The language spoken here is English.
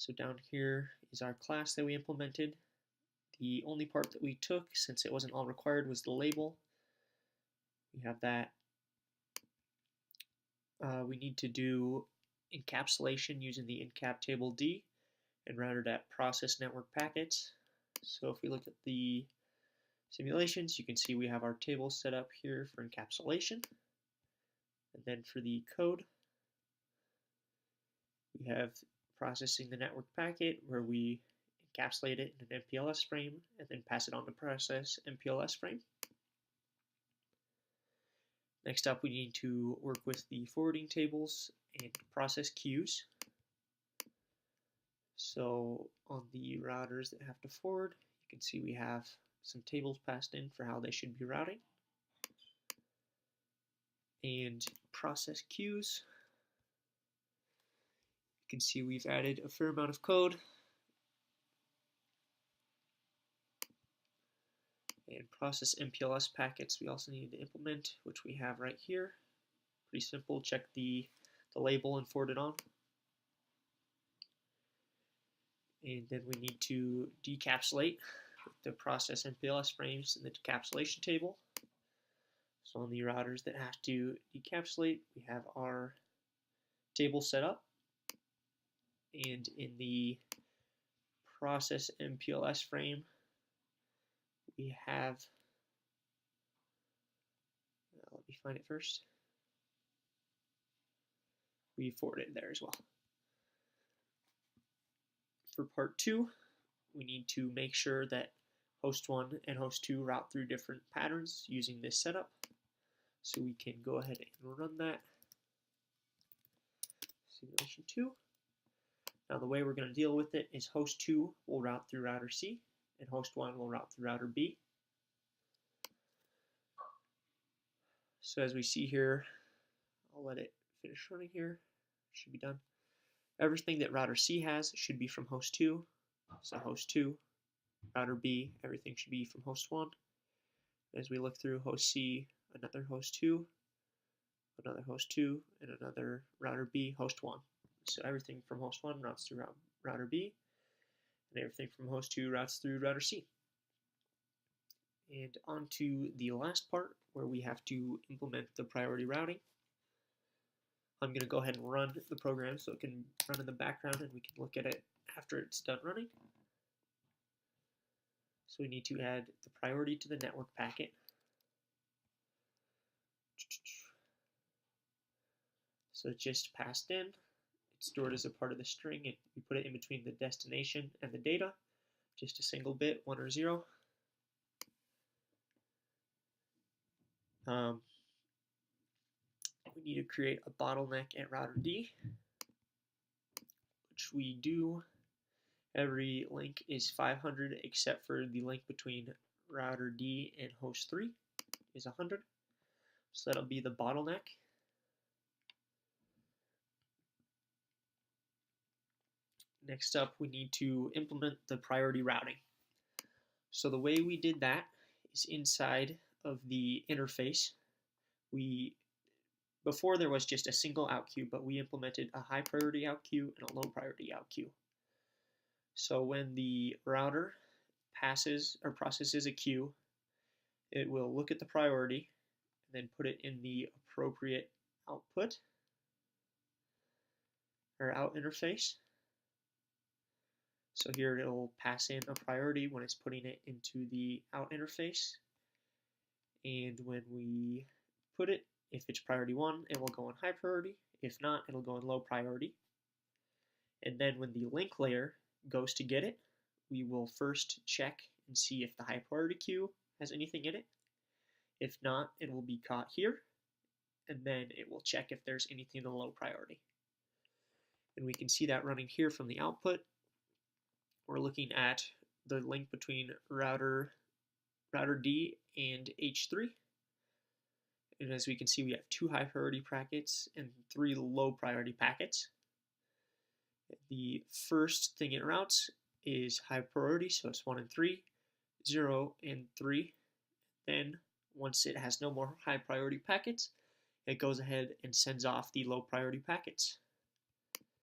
So down here is our class that we implemented. The only part that we took, since it wasn't all required, was the label. We have that. We need to do encapsulation using the encap table D and router.process network packets. So if we look at the simulations, you can see we have our table set up here for encapsulation. And then for the code, we have processing the network packet where we encapsulate it in an Mpls frame and then pass it on to process Mpls frame. Next up, we need to work with the forwarding tables and process queues. So on the routers that have to forward, you can see we have some tables passed in for how they should be routing. And process queues, you can see we've added a fair amount of code. And process Mpls packets we also need to implement, which we have right here. Pretty simple, check the label and forward it on. And then we need to decapsulate with the process Mpls frames in the decapsulation table. So on the routers that have to decapsulate, we have our table set up. And in the process Mpls frame, we have, let me find it first. We forwarded there as well. For part 2, we need to make sure that host 1 and host 2 route through different patterns using this setup. So we can go ahead and run that. Simulation 2. Now the way we're going to deal with it is host 2 will route through router C and host 1 will route through router B. So as we see here, I'll let it finish running here. Should be done. Everything that router C has should be from host 2. So host 2, router B, everything should be from host 1. As we look through host C, another host 2, another host 2, and another router B, host 1. So everything from host 1 routes through router B, and everything from host 2 routes through router C. And on to the last part where we have to implement the priority routing. I'm going to go ahead and run the program so it can run in the background and we can look at it after it's done running. So we need to add the priority to the network packet. So it's just passed in. It's stored as a part of the string, and we put it in between the destination and the data, just a single bit, 1 or 0. We need to create a bottleneck at router D, which we do. Every link is 500 except for the link between router D and host 3 is 100. So that'll be the bottleneck. Next up, we need to implement the priority routing. So the way we did that is inside of the interface. Before there was just a single out queue, but we implemented a high priority out queue and a low priority out queue. So when the router passes or processes a queue, it will look at the priority and then put it in the appropriate output or out interface. So here it'll pass in a priority when it's putting it into the out interface. And when we put it, if it's priority 1, it will go in high priority. If not, it'll go in low priority. And then when the link layer goes to get it, we will first check and see if the high priority queue has anything in it. If not, it will be caught here. And then it will check if there's anything in the low priority. And we can see that running here from the output. We're looking at the link between router D and H3. And as we can see, we have 2 high priority packets and 3 low priority packets. The first thing it routes is high priority, so it's 1 and 3, 0 and 3. Then once it has no more high priority packets, it goes ahead and sends off the low priority packets.